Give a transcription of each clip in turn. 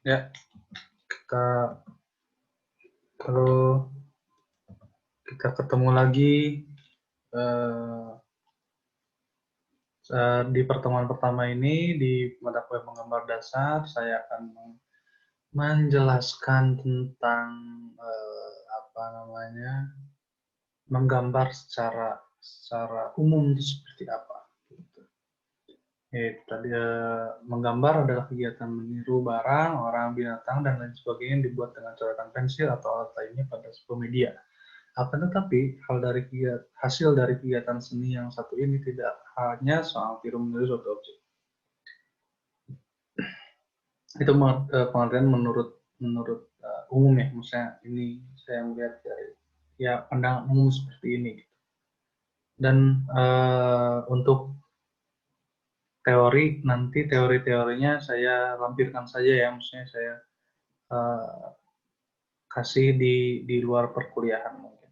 Ya, kita kalau kita ketemu lagi eh, di pertemuan pertama ini di mata kuliah menggambar dasar, saya akan menjelaskan tentang apa namanya menggambar secara umum itu seperti apa. Gitu. Tadi menggambar adalah kegiatan meniru barang, orang, binatang, dan lain sebagainya yang dibuat dengan coretan pensil atau alat lainnya pada sebuah media. Akan tetapi, hasil dari kegiatan seni yang satu ini tidak hanya soal tiru meniru suatu objek. Itu pengertian menurut umum ya, misalnya ini saya melihat dari ya pandangan umum seperti ini. Dan untuk teori nanti teori-teorinya saya lampirkan saja ya, maksudnya saya kasih di luar perkuliahan mungkin.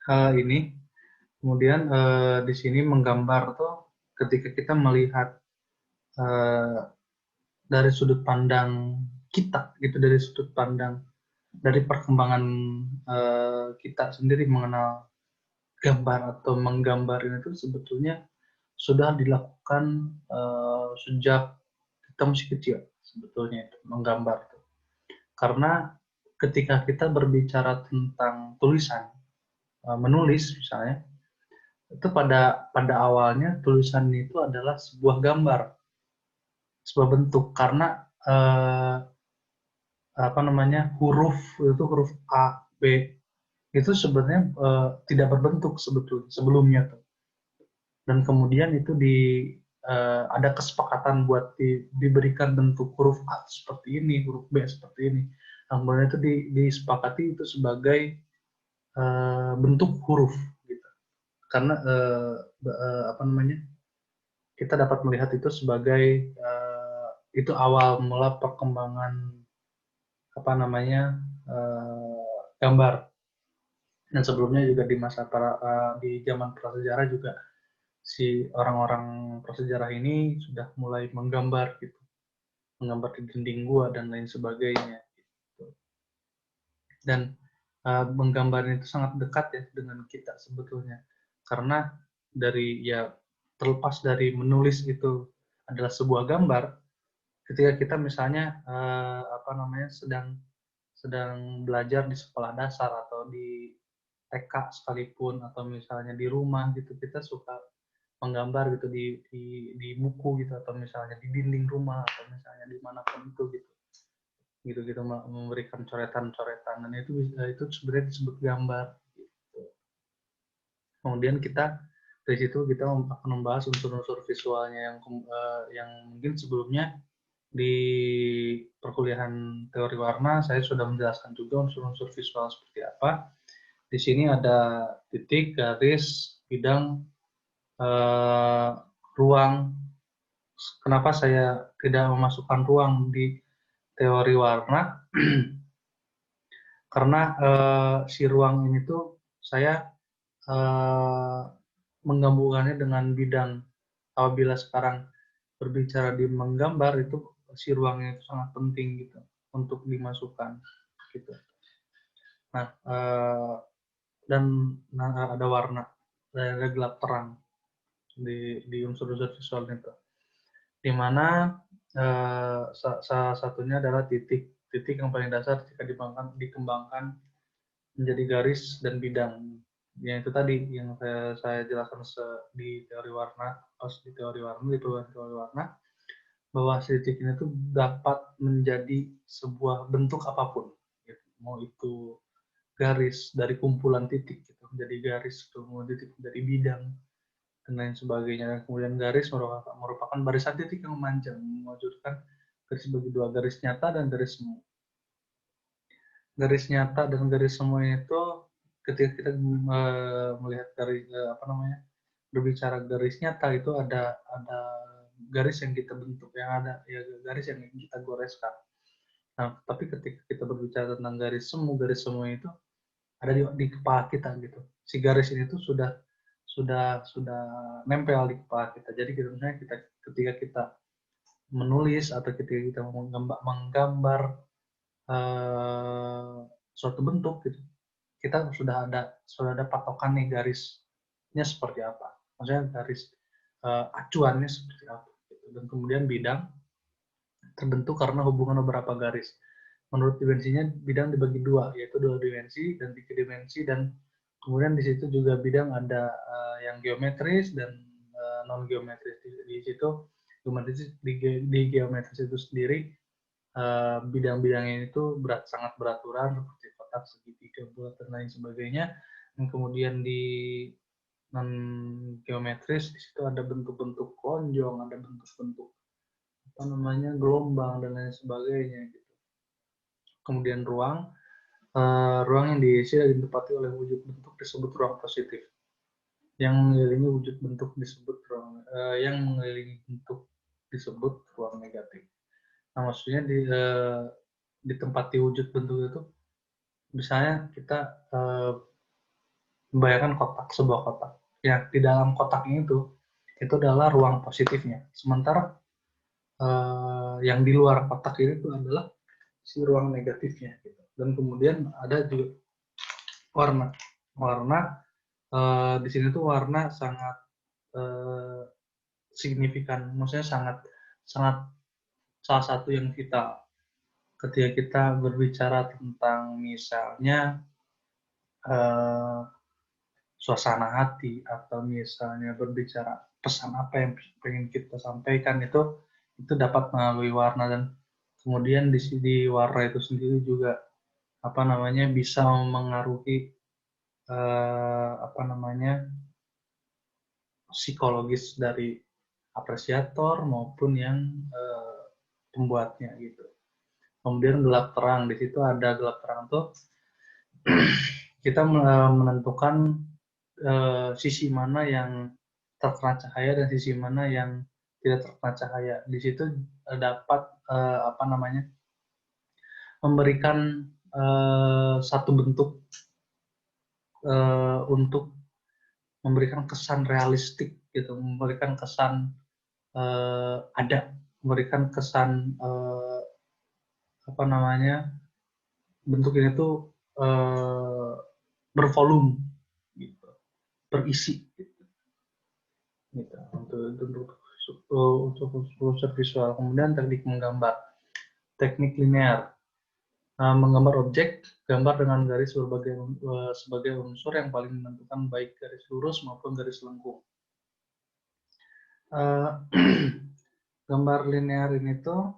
Hal ini kemudian di sini menggambar tuh ketika kita melihat dari sudut pandang kita gitu, dari sudut pandang dari perkembangan kita sendiri mengenal gambar atau menggambar ini tuh sebetulnya sudah dilakukan sejak kita masih kecil sebetulnya itu menggambar tuh. Karena ketika kita berbicara tentang tulisan, menulis misalnya, itu pada awalnya tulisan itu adalah sebuah gambar, sebuah bentuk, karena apa namanya huruf A, B itu sebenarnya tidak berbentuk sebelumnya tuh. Dan kemudian itu ada kesepakatan buat diberikan bentuk huruf A seperti ini, huruf B seperti ini. Kemudian itu disepakati itu sebagai bentuk huruf gitu. Karena apa namanya kita dapat melihat itu sebagai itu awal mula perkembangan apa namanya gambar. Dan sebelumnya juga di masa di zaman prasejarah juga si orang-orang prasejarah ini sudah mulai menggambar gitu, menggambar di dinding gua dan lain sebagainya. Gitu. Dan menggambar itu sangat dekat ya dengan kita sebetulnya, karena dari ya terlepas dari menulis itu adalah sebuah gambar, ketika kita misalnya apa namanya sedang belajar di sekolah dasar atau di TK sekalipun atau misalnya di rumah gitu, kita suka menggambar gitu di buku gitu atau misalnya di dinding rumah atau misalnya dimanapun itu gitu memberikan coretan-coretan, dan itu sebenarnya disebut gambar gitu. Kemudian kita dari situ kita akan membahas unsur-unsur visualnya yang mungkin sebelumnya di perkuliahan teori warna saya sudah menjelaskan juga unsur-unsur visual seperti apa. Di sini ada titik, garis, bidang, ruang. Kenapa saya tidak memasukkan ruang di teori warna? Karena si ruang ini tuh saya menggabungkannya dengan bidang. Apabila sekarang berbicara di menggambar itu si ruangnya itu sangat penting gitu untuk dimasukkan gitu. Nah, dan ada warna, ada gelap terang di unsur-unsur visual itu. Di mana salah satunya adalah titik yang paling dasar jika dikembangkan menjadi garis dan bidang. Yang itu tadi yang saya jelaskan di teori warna, di teori warna, bahwa titik ini tuh dapat menjadi sebuah bentuk apapun. Gitu. Mau itu garis dari kumpulan titik, gitu, menjadi garis, kemudian titik dari bidang, dan lain sebagainya. Dan kemudian garis merupakan barisan titik yang memanjang, mewujudkan garis bagi dua, garis nyata dan garis semu. Garis nyata dan garis semu itu ketika kita melihat garis apa namanya berbicara garis nyata itu ada garis yang kita bentuk, yang ada ya garis yang kita goreskan. Nah, tapi ketika kita berbicara tentang garis semu itu ada di kepala kita gitu. Si garis ini tuh sudah nempel di kepala kita. Jadi misalnya ketika kita menulis atau ketika kita menggambar suatu bentuk gitu, kita sudah ada patokan nih garisnya seperti apa, maksudnya garis acuannya seperti apa gitu. Dan kemudian bidang terbentuk karena hubungan beberapa garis. Menurut dimensinya bidang dibagi dua, yaitu 2 dimensi dan 3 dimensi, dan kemudian di situ juga bidang ada yang geometris dan non geometris. Di situ di geometris itu sendiri bidang-bidangnya itu sangat beraturan seperti kotak, segitiga, bulat, dan lain sebagainya. Dan kemudian di non geometris di situ ada bentuk-bentuk lonjong, ada bentuk-bentuk apa namanya gelombang dan lain sebagainya gitu. Kemudian ruang yang diisi dan ditempati oleh wujud bentuk disebut ruang positif. Yang mengelilingi wujud bentuk disebut ruang negatif. Nah, maksudnya ditempati wujud bentuk itu, misalnya kita membayangkan sebuah kotak. Ya, di dalam kotaknya itu adalah ruang positifnya. Sementara yang di luar kotak ini itu adalah si ruang negatifnya. Gitu. Dan kemudian ada juga warna di sini tuh warna sangat signifikan, maksudnya sangat salah satu yang ketika kita berbicara tentang misalnya suasana hati, atau misalnya berbicara pesan apa yang ingin kita sampaikan, itu dapat melalui warna. Dan kemudian di warna itu sendiri juga bisa memengaruhi psikologis dari apresiator maupun yang pembuatnya gitu. Kemudian gelap terang, di situ ada gelap terang tuh kita menentukan sisi mana yang terkena cahaya dan sisi mana yang tidak terkena cahaya. Di situ dapat memberikan satu bentuk untuk memberikan kesan realistik gitu, memberikan kesan memberikan kesan bentuk ini tuh bervolume gitu, berisi gitu untuk unsur visual. Kemudian teknik menggambar, teknik linear, menggambar objek gambar dengan garis sebagai unsur yang paling menentukan, baik garis lurus maupun garis lengkung. Gambar linear ini tuh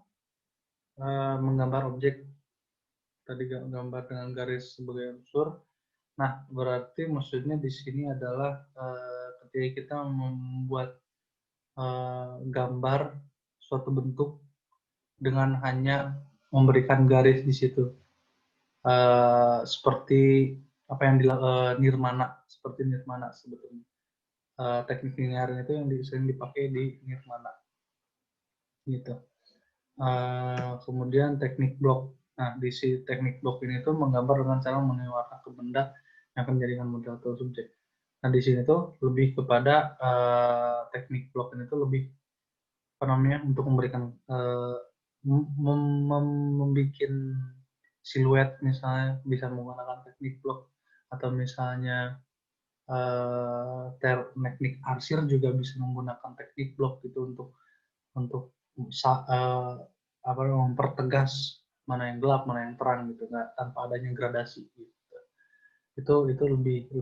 menggambar objek, tadi gambar dengan garis sebagai unsur. Nah, berarti maksudnya di sini adalah ketika kita membuat gambar suatu bentuk dengan hanya memberikan garis di situ, seperti apa yang nirmana, seperti nirmana sebetulnya. Teknik linear itu yang sering dipakai di nirmana gitu. Kemudian teknik blok. Nah, di si teknik blok ini tuh menggambar dengan cara mengenai warna ke benda yang akan menjadikan model atau subjek. Nah, di sini tuh lebih kepada teknik blok ini tuh lebih untuk memberikan membuat siluet, misalnya bisa menggunakan teknik blok, atau misalnya teknik arsir juga bisa menggunakan teknik blok gitu untuk mempertegas mana yang gelap, mana yang terang gitu, nggak tanpa adanya gradasi gitu. Itu lebih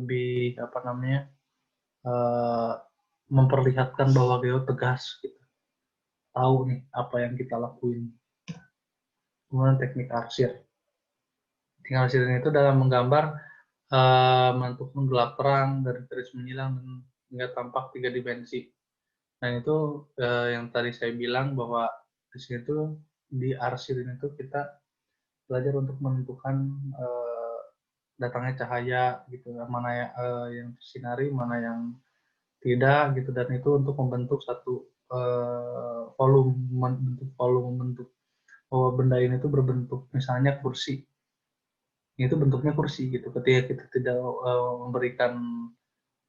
memperlihatkan bahwa Geo tegas gitu, tahu nih apa yang kita lakuin. Kemudian teknik arsir. Teknik arsir itu dalam menggambar menentukan gelap terang dari garis menyilang dan hingga tampak 3 dimensi. Nah, itu yang tadi saya bilang bahwa di sini tuh di arsir ini tuh kita belajar untuk menentukan datangnya cahaya gitu, mana yang tersinari, mana yang tidak gitu, dan itu untuk membentuk satu membentuk bahwa benda ini tuh berbentuk misalnya kursi. Itu bentuknya kursi gitu. Ketika kita tidak memberikan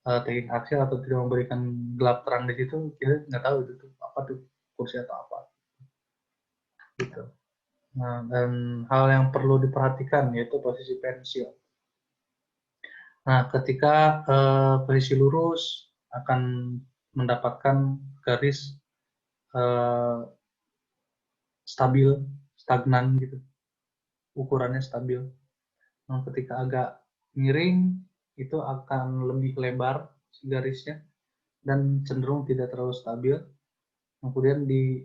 teknik aksel atau tidak memberikan gelap terang di situ, kita nggak tahu itu apa tuh kursi atau apa. gitu. Nah, dan hal yang perlu diperhatikan yaitu posisi pensil. Nah, ketika posisi lurus akan mendapatkan garis stabil, stagnan gitu, ukurannya stabil. Nah, ketika agak miring itu akan lebih lebar si garisnya dan cenderung tidak terlalu stabil. Kemudian di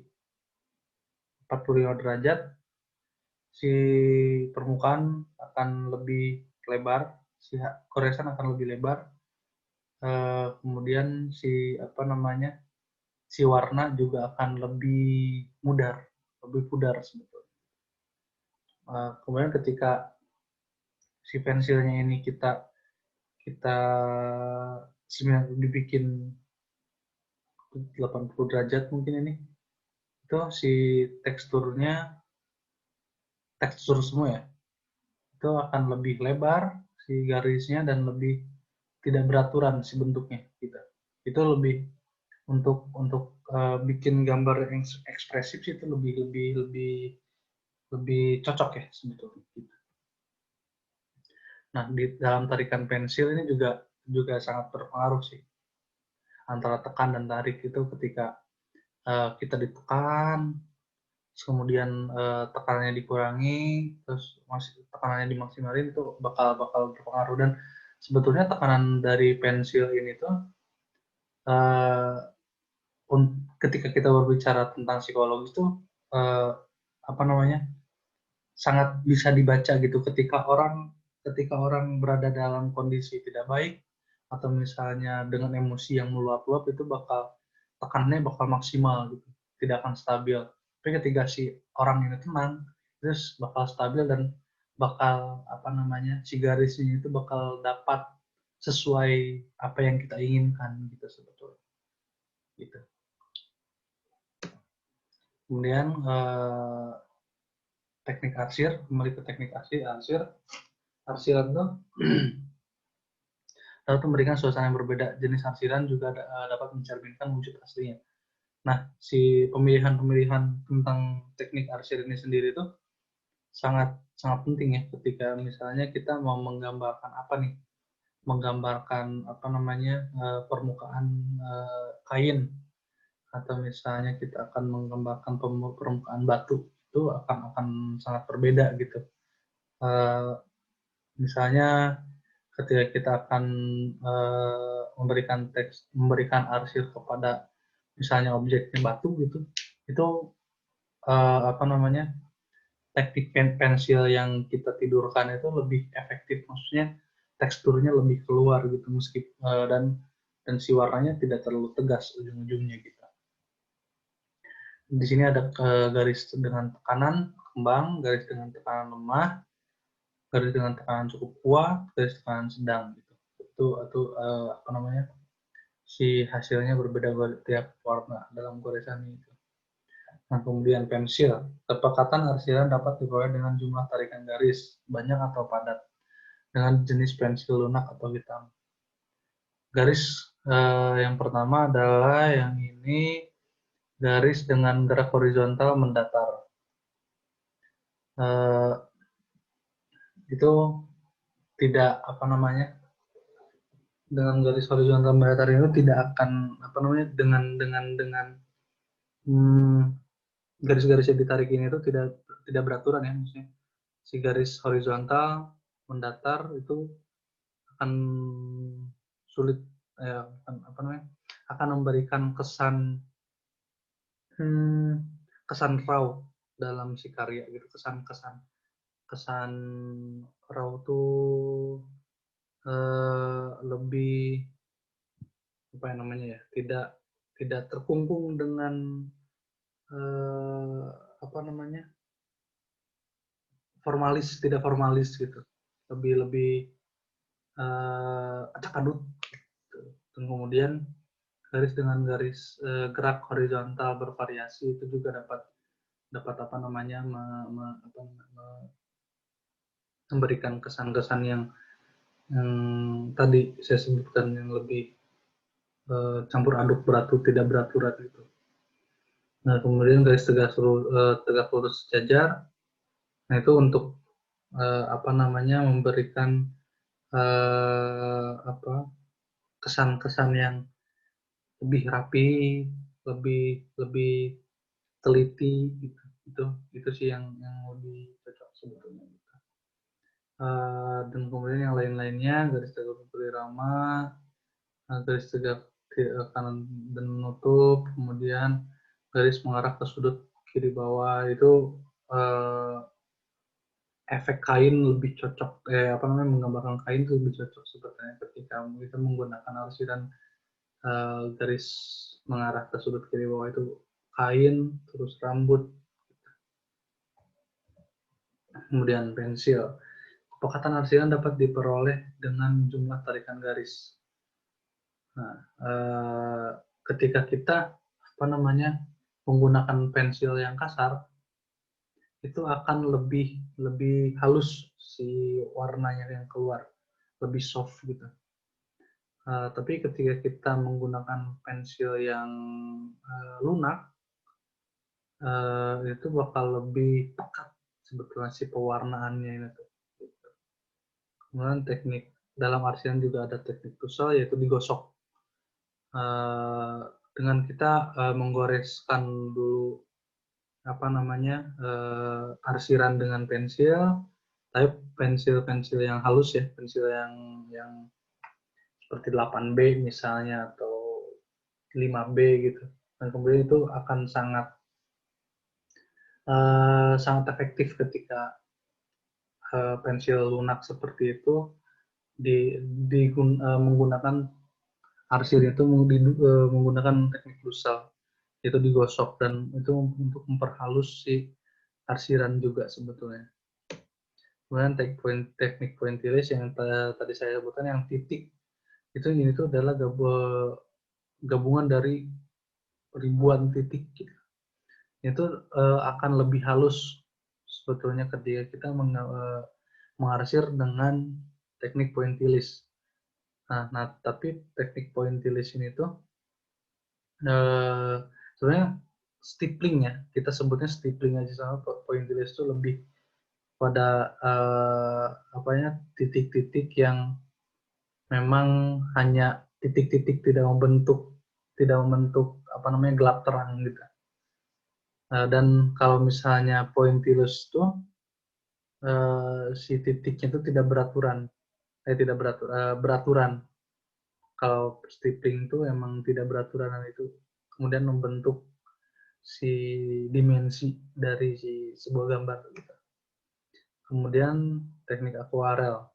45 derajat si permukaan akan lebih lebar, si goresan akan lebih lebar. Kemudian si apa namanya, si warna juga akan lebih mudar, lebih pudar sebetulnya. Kemudian ketika si pensilnya ini kita kita dibikin 80 derajat mungkin ini, itu si teksturnya, tekstur semua ya, itu akan lebih lebar si garisnya dan lebih tidak beraturan si bentuknya gitu. Itu lebih untuk bikin gambar yang ekspresif sih itu lebih cocok ya sebetulnya gitu. Nah, di dalam tarikan pensil ini juga sangat berpengaruh sih antara tekan dan tarik itu. Ketika kita ditekan, kemudian tekanannya dikurangi, terus masih tekanannya dimaksimalin, itu bakal berpengaruh. Dan sebetulnya tekanan dari pensil ini tuh uh, ketika kita berbicara tentang psikologis tuh uh, apa namanya, sangat bisa dibaca gitu ketika orang berada dalam kondisi tidak baik atau misalnya dengan emosi yang meluap-luap, itu tekanannya bakal maksimal gitu, tidak akan stabil. Tapi ketika si orang ini tenang, terus bakal stabil dan bakal apa namanya, si garisnya itu bakal dapat sesuai apa yang kita inginkan gitu sebetulnya gitu. Kemudian teknik arsir, kembali ke teknik arsiran tuh dapat memberikan suasana yang berbeda. Jenis arsiran juga dapat mencerminkan wujud aslinya. Nah, si pemilihan tentang teknik arsir ini sendiri itu sangat sangat penting ya, ketika misalnya kita mau menggambarkan apa nih, menggambarkan apa namanya, permukaan kain, atau misalnya kita akan menggambarkan permukaan batu, itu akan sangat berbeda gitu. Misalnya ketika kita akan memberikan arsir kepada misalnya objeknya batu gitu, itu apa namanya, teknik pensil yang kita tidurkan itu lebih efektif, maksudnya teksturnya lebih keluar gitu, dan si warnanya tidak terlalu tegas ujung-ujungnya gitu. Di sini ada garis dengan tekanan kembang, garis dengan tekanan lemah, garis dengan tekanan cukup kuat, garis tekanan sedang gitu. Itu apa namanya, si hasilnya berbeda tiap warna dalam goresan itu. Nah, kemudian pensil. Kepekatan arsiran dapat diperoleh dengan jumlah tarikan garis, banyak atau padat, dengan jenis pensil lunak atau hitam. Garis yang pertama adalah yang ini, garis dengan gerak horizontal mendatar. Itu tidak apa namanya, dengan garis horizontal mendatar itu tidak akan apa namanya, dengan garis-garis yang ditarik ini itu tidak beraturan ya, maksudnya si garis horizontal mendatar itu akan sulit apa namanya, akan memberikan kesan raw dalam si karya gitu, kesan raw tuh lebih apa yang namanya ya, tidak terkungkung dengan apa namanya, tidak formalis gitu, lebih acak adut gitu. Dan kemudian garis dengan garis gerak horizontal bervariasi itu juga dapat apa namanya, memberikan kesan-kesan yang tadi saya sebutkan, yang lebih campur aduk, tidak beraturan gitu. Nah, kemudian garis tegak lurus sejajar. Nah, itu untuk apa namanya, memberikan apa, kesan-kesan yang lebih rapi, lebih lebih teliti gitu. Itu sih yang lebih cocok sebetulnya gitu. Dan kemudian yang lain-lainnya, garis tegak berirama, garis tegak kanan dan menutup, kemudian garis mengarah ke sudut kiri bawah, itu eh, efek kain lebih cocok, apa namanya, menggambarkan kain itu lebih cocok sebetulnya ketika kita menggunakan arsiran garis mengarah ke sudut kiri bawah itu kain, terus rambut, kemudian pensil. Kepekatan arsiran dapat diperoleh dengan jumlah tarikan garis. Nah, ketika kita apa namanya, menggunakan pensil yang kasar, itu akan lebih lebih halus si warnanya yang keluar, lebih soft gitu. Tapi ketika kita menggunakan pensil yang lunak, itu bakal lebih pekat sebetulnya si pewarnaannya ini tuh. Kemudian teknik dalam arsian juga ada teknik tusel, yaitu digosok. Dengan kita menggoreskan dulu apa namanya, arsiran dengan pensil, tapi pensil-pensil yang halus ya, pensil yang seperti 8B misalnya atau 5B gitu. Dan kemudian itu akan sangat efektif ketika pensil lunak seperti itu menggunakan arsir itu, menggunakan teknik lusal, itu digosok, dan itu untuk memperhalus si arsiran juga sebetulnya. Kemudian teknik pointillis yang tadi saya sebutkan, yang titik itu, ini tuh adalah gabungan dari ribuan titik gitu. Itu akan lebih halus sebetulnya ketika kita mengarsir dengan teknik pointillis. Nah, tapi teknik pointillis ini tuh sebenarnya stippling ya, kita sebutnya stippling aja, sama pointillis itu lebih pada apa ya, titik-titik yang memang hanya titik-titik, tidak membentuk apa namanya, gelap terang gitu. Dan kalau misalnya pointillist itu si titiknya itu tidak beraturan, beraturan. Kalau stippling itu emang tidak beraturan, dan itu kemudian membentuk si dimensi dari si sebuah gambar gitu. Kemudian teknik akuarel,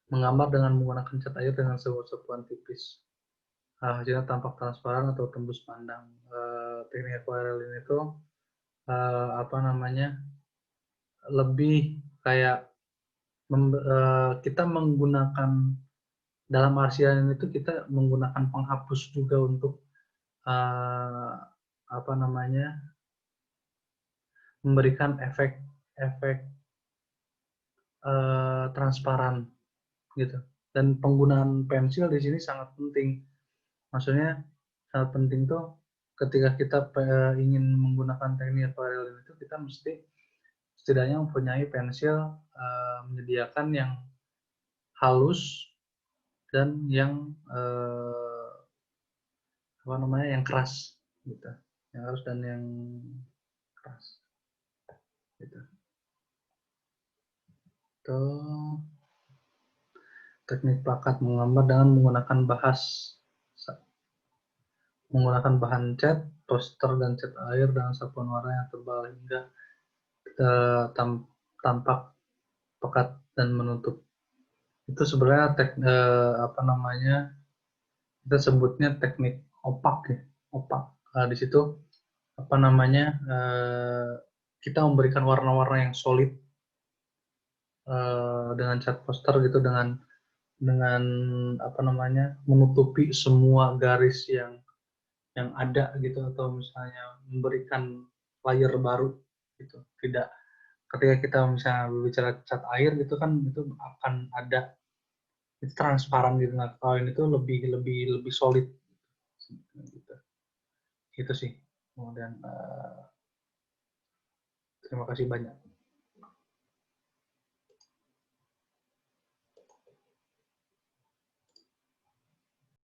menggambar dengan menggunakan cat air dengan sebuah tipis. Hasilnya tampak transparan atau tembus pandang. Teknik akuarel ini tuh apa namanya, lebih kayak kita menggunakan dalam arsian itu, kita menggunakan penghapus juga untuk apa namanya, memberikan efek transparan gitu. Dan penggunaan pensil di sini sangat penting. Maksudnya sangat penting tuh ketika kita ingin menggunakan teknik akuarel itu, kita mesti setidaknya mempunyai pensil menyediakan yang halus dan yang apa namanya, yang keras gitu, yang halus dan yang keras gitu. Itu teknik plakat, menggambar dengan menggunakan bahan cat, poster, dan cat air dengan sapuan warna yang tebal hingga tampak pekat dan menutup. Itu sebenarnya apa namanya, kita sebutnya teknik opak ya, opak. Di situ apa namanya, kita memberikan warna-warna yang solid dengan cat poster gitu, dengan apa namanya, menutupi semua garis yang ada gitu, atau misalnya memberikan layer baru gitu. Tidak, ketika kita misalnya bicara cat air gitu kan, itu akan ada, itu transparan gitu. Nah, kalau ini tuh lebih solid gitu. Itu sih. Kemudian terima kasih banyak.